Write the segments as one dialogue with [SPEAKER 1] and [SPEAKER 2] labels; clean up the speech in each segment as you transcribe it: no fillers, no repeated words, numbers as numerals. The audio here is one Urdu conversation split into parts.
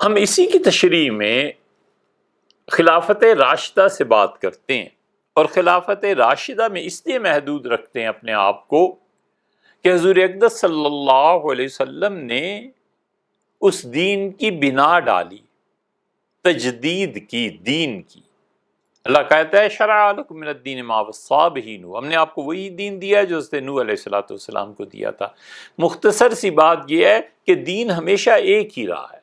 [SPEAKER 1] ہم اسی کی تشریح میں خلافت راشدہ سے بات کرتے ہیں، اور خلافت راشدہ میں اس لیے محدود رکھتے ہیں اپنے آپ کو کہ حضور اقدس صلی اللہ علیہ وسلم نے اس دین کی بنا ڈالی، تجدید کی، دین کی۔ اللہ کہتا ہے شرع لکم من الدین ما وصی بہ نوح، ہم نے آپ کو وہی دین دیا ہے جو حضرت نوح علیہ الصلوۃ والسلام کو دیا تھا۔ مختصر سی بات یہ ہے کہ دین ہمیشہ ایک ہی رہا ہے۔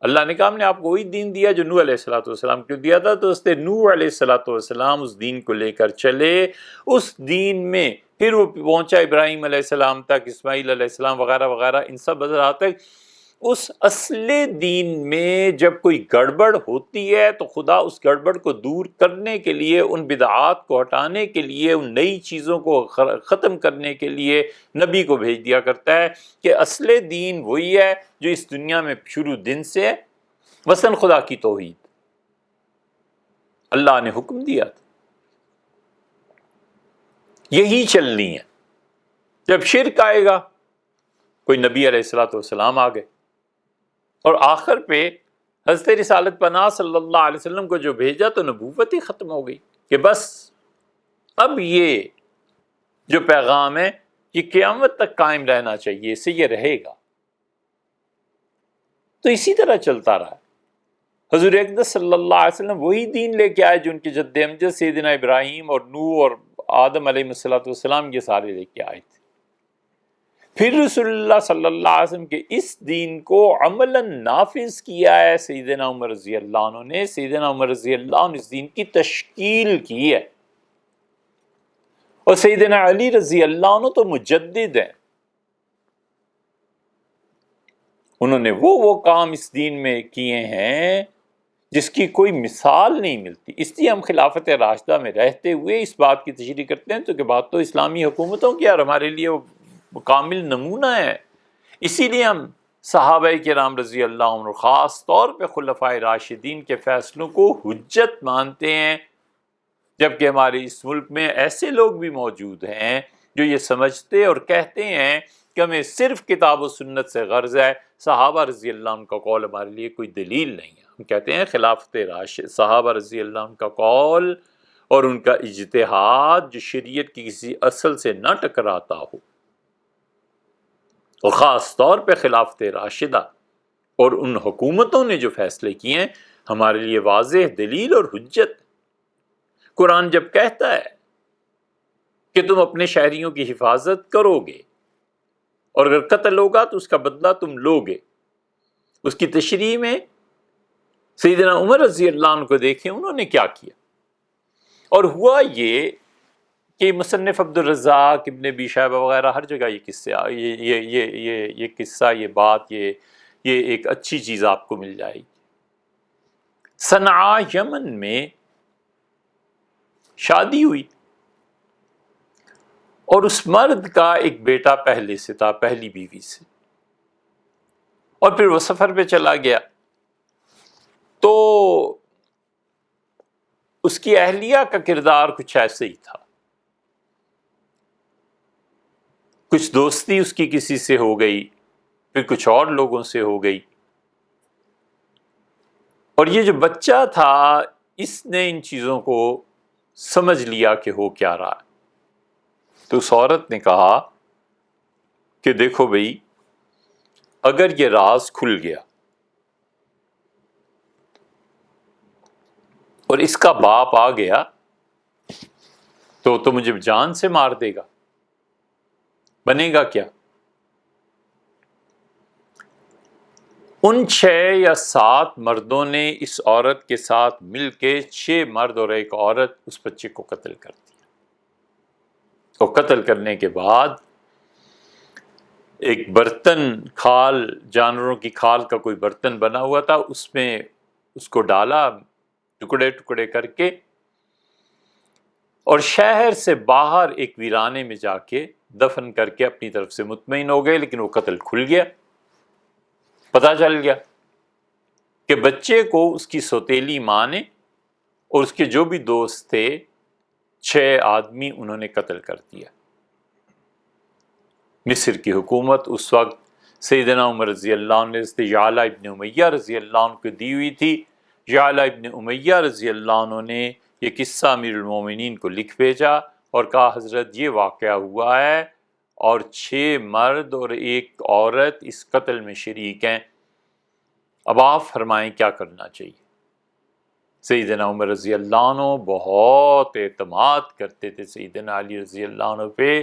[SPEAKER 1] اللہ نے کہا ہم نے آپ کو وہی دین دیا جو نوح علیہ الصلوۃ والسلام کو دیا تھا، تو حضرت نوح علیہ الصلوۃ والسلام اس دین کو لے کر چلے، اس دین میں پھر وہ پہنچا ابراہیم علیہ السلام تک، اسماعیل علیہ السلام وغیرہ وغیرہ، ان سب حضرات تک۔ اس اصل دین میں جب کوئی گڑبڑ ہوتی ہے تو خدا اس گڑبڑ کو دور کرنے کے لیے، ان بدعات کو ہٹانے کے لیے، ان نئی چیزوں کو ختم کرنے کے لیے نبی کو بھیج دیا کرتا ہے کہ اصل دین وہی ہے جو اس دنیا میں شروع دن سے ہے، مثلا خدا کی توحید اللہ نے حکم دیا تھا، یہی چلنی ہے۔ جب شرک آئے گا، کوئی نبی علیہ الصلوۃ والسلام آ گئے، اور آخر پہ حضرت رسالت پناہ صلی اللہ علیہ وسلم کو جو بھیجا تو نبوت ہی ختم ہو گئی کہ بس اب یہ جو پیغام ہے یہ قیامت تک قائم رہنا چاہیے، اس سے یہ رہے گا۔ تو اسی طرح چلتا رہا۔ حضور اقدس صلی اللہ علیہ وسلم وہی دین لے کے آئے جو ان کے جد امجد سیدنا ابراہیم اور نوح اور آدم علیہ الصلوۃ والسلام یہ سارے لے کے آئے تھے۔ پھر رسول اللہ صلی اللہ علیہ وسلم کے اس دین کو عملاً نافذ کیا ہے سیدنا عمر رضی اللہ عنہ نے۔ سیدنا عمر رضی اللہ عنہ اس دین کی تشکیل کی ہے، اور سیدنا علی رضی اللہ عنہ تو مجدد ہیں، انہوں نے وہ کام اس دین میں کیے ہیں جس کی کوئی مثال نہیں ملتی۔ اس لیے ہم خلافت راشدہ میں رہتے ہوئے اس بات کی تشریح کرتے ہیں تو کہ بات تو اسلامی حکومتوں کی، اور ہمارے لیے وہ کامل نمونہ ہے۔ اسی لیے ہم صحابہ کرام رضی اللہ عنہ، خاص طور پہ خلفائے راشدین کے فیصلوں کو حجت مانتے ہیں، جبکہ ہمارے اس ملک میں ایسے لوگ بھی موجود ہیں جو یہ سمجھتے اور کہتے ہیں کہ ہمیں صرف کتاب و سنت سے غرض ہے، صحابہ رضی اللہ عنہ کا قول ہمارے لیے کوئی دلیل نہیں ہے۔ ہم کہتے ہیں خلافت راشد، صحابہ رضی اللہ عنہ کا قول اور ان کا اجتہاد جو شریعت کی کسی اصل سے نہ ٹکراتا ہو، اور خاص طور پہ خلافت راشدہ اور ان حکومتوں نے جو فیصلے کیے ہیں، ہمارے لیے واضح دلیل اور حجت۔ قرآن جب کہتا ہے کہ تم اپنے شہریوں کی حفاظت کرو گے، اور اگر قتل ہوگا تو اس کا بدلہ تم لو گے، اس کی تشریح میں سیدنا عمر رضی اللہ عنہ کو دیکھیں انہوں نے کیا کیا۔ اور ہوا یہ کہ مصنف عبد الرزاق، ابن ابی شیبہ وغیرہ ہر جگہ یہ قصہ، یہ قصہ، یہ بات، یہ ایک اچھی چیز آپ کو مل جائے گی۔ صنعاء یمن میں شادی ہوئی، اور اس مرد کا ایک بیٹا پہلے سے تھا، پہلی بیوی سے، اور پھر وہ سفر پہ چلا گیا، تو اس کی اہلیہ کا کردار کچھ ایسے ہی تھا، کچھ دوستی اس کی کسی سے ہو گئی، پھر کچھ اور لوگوں سے ہو گئی، اور یہ جو بچہ تھا اس نے ان چیزوں کو سمجھ لیا کہ ہو کیا رہا ہے۔ تو اس عورت نے کہا کہ دیکھو بھئی، اگر یہ راز کھل گیا اور اس کا باپ آ گیا تو مجھے جان سے مار دے گا، بنے گا کیا؟ ان 6 یا 7 مردوں نے اس عورت کے ساتھ مل کے، 6 مرد اور 1 عورت، اس بچے کو قتل کر دیا۔ اور قتل کرنے کے بعد ایک برتن، کھال، جانوروں کی کھال کا کوئی برتن بنا ہوا تھا، اس میں اس کو ڈالا ٹکڑے ٹکڑے کر کے، اور شہر سے باہر ایک ویرانے میں جا کے دفن کر کے اپنی طرف سے مطمئن ہو گئے۔ لیکن وہ قتل کھل گیا، پتہ چل گیا کہ بچے کو اس کی سوتیلی ماں نے اور اس کے جو بھی دوست تھے 6 آدمی انہوں نے قتل کر دیا۔ مصر کی حکومت اس وقت سیدنا عمر رضی اللہ عنہ نے یعلا ابن امیہ رضی اللہ عنہ کو دی ہوئی تھی۔ یعلا ابن امیہ رضی اللہ عنہ نے یہ قصہ امیر المومنین کو لکھ بھیجا اور کہا حضرت یہ واقعہ ہوا ہے اور 6 مرد اور 1 عورت اس قتل میں شریک ہیں، اب آپ فرمائیں کیا کرنا چاہیے۔ سیدنا عمر رضی اللہ عنہ بہت اعتماد کرتے تھے سیدنا علی رضی اللہ عنہ پہ۔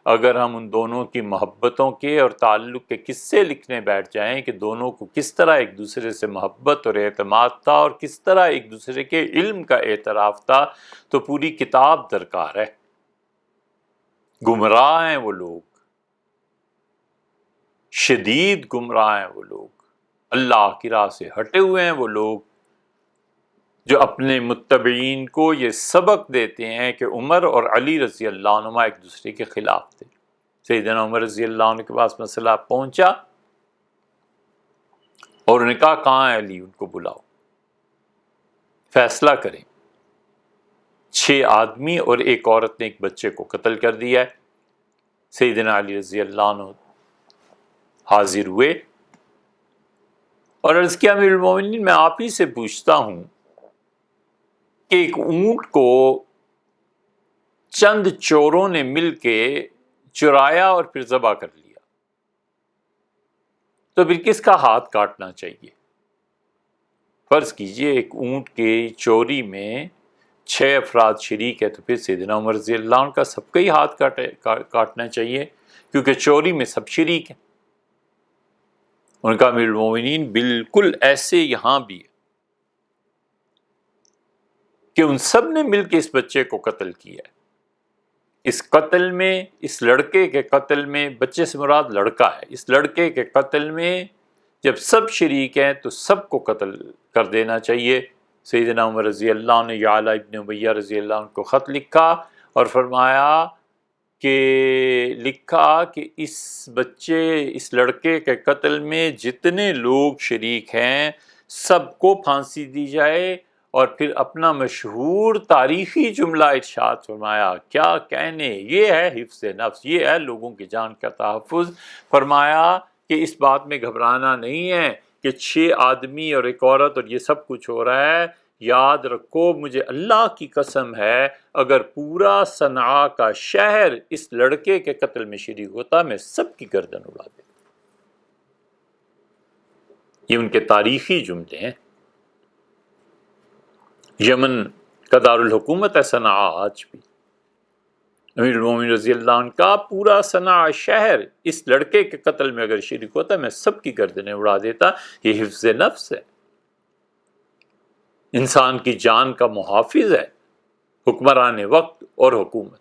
[SPEAKER 1] اگر ہم ان دونوں کی محبتوں کے اور تعلق کے قصے لکھنے بیٹھ جائیں کہ دونوں کو کس طرح ایک دوسرے سے محبت اور اعتماد تھا اور کس طرح ایک دوسرے کے علم کا اعتراف تھا، تو پوری کتاب درکار ہے۔ گمراہ ہیں وہ لوگ، شدید گمراہ ہیں وہ لوگ، اللہ کی راہ سے ہٹے ہوئے ہیں وہ لوگ جو اپنے متبعین کو یہ سبق دیتے ہیں کہ عمر اور علی رضی اللہ عنہما ایک دوسرے کے خلاف تھے۔ سیدنا عمر رضی اللہ عنہ کے پاس مسئلہ پہنچا اور انہوں نے کہا کہاں ہے علی، ان کو بلاؤ، فیصلہ کریں۔ 6 آدمی اور 1 عورت نے ایک بچے کو قتل کر دیا ہے۔ سیدنا علی رضی اللہ عنہ حاضر ہوئے اور عرض کیا امیر المومنین میں آپ ہی سے پوچھتا ہوں کہ ایک اونٹ کو چند چوروں نے مل کے چرایا اور پھر ذبح کر لیا، تو پھر کس کا ہاتھ کاٹنا چاہیے؟ فرض کیجئے ایک اونٹ کی چوری میں 6 افراد شریک ہے، تو پھر سیدنا عمر رضی اللہ عنہ کا سب کا ہی ہاتھ کاٹنا چاہیے، کیونکہ چوری میں سب شریک ہیں۔ ان کا امیر المومنین بالکل ایسے یہاں بھی ہے کہ ان سب نے مل کے اس بچے کو قتل کیا ہے۔ اس قتل میں، اس لڑکے کے قتل میں، بچے سے مراد لڑکا ہے، اس لڑکے کے قتل میں جب سب شریک ہیں تو سب کو قتل کر دینا چاہیے۔ سیدنا عمر رضی اللہ عنہ نے یعلا ابن امیہ رضی اللہ عنہ کو خط لکھا اور فرمایا کہ اس بچے، اس لڑکے کے قتل میں جتنے لوگ شریک ہیں سب کو پھانسی دی جائے، اور پھر اپنا مشہور تاریخی جملہ ارشاد فرمایا، کیا کہنے، یہ ہے حفظ نفس، یہ ہے لوگوں کی جان کا تحفظ۔ فرمایا کہ اس بات میں گھبرانا نہیں ہے کہ 6 آدمی اور 1 عورت اور یہ سب کچھ ہو رہا ہے، یاد رکھو مجھے اللہ کی قسم ہے اگر پورا صنعاء کا شہر اس لڑکے کے قتل میں شریک ہوتا میں سب کی گردن اڑا دیتا۔ یہ ان کے تاریخی جملے ہیں۔ یمن کا دارالحکومت ہے صنعاء آج بھی۔ امیر المومنین رضی اللہ عنہ کا پورا صنعاء شہر اس لڑکے کے قتل میں اگر شریک ہوتا میں سب کی گردنیں اڑا دیتا۔ یہ حفظ نفس ہے، انسان کی جان کا محافظ ہے حکمران وقت اور حکومت۔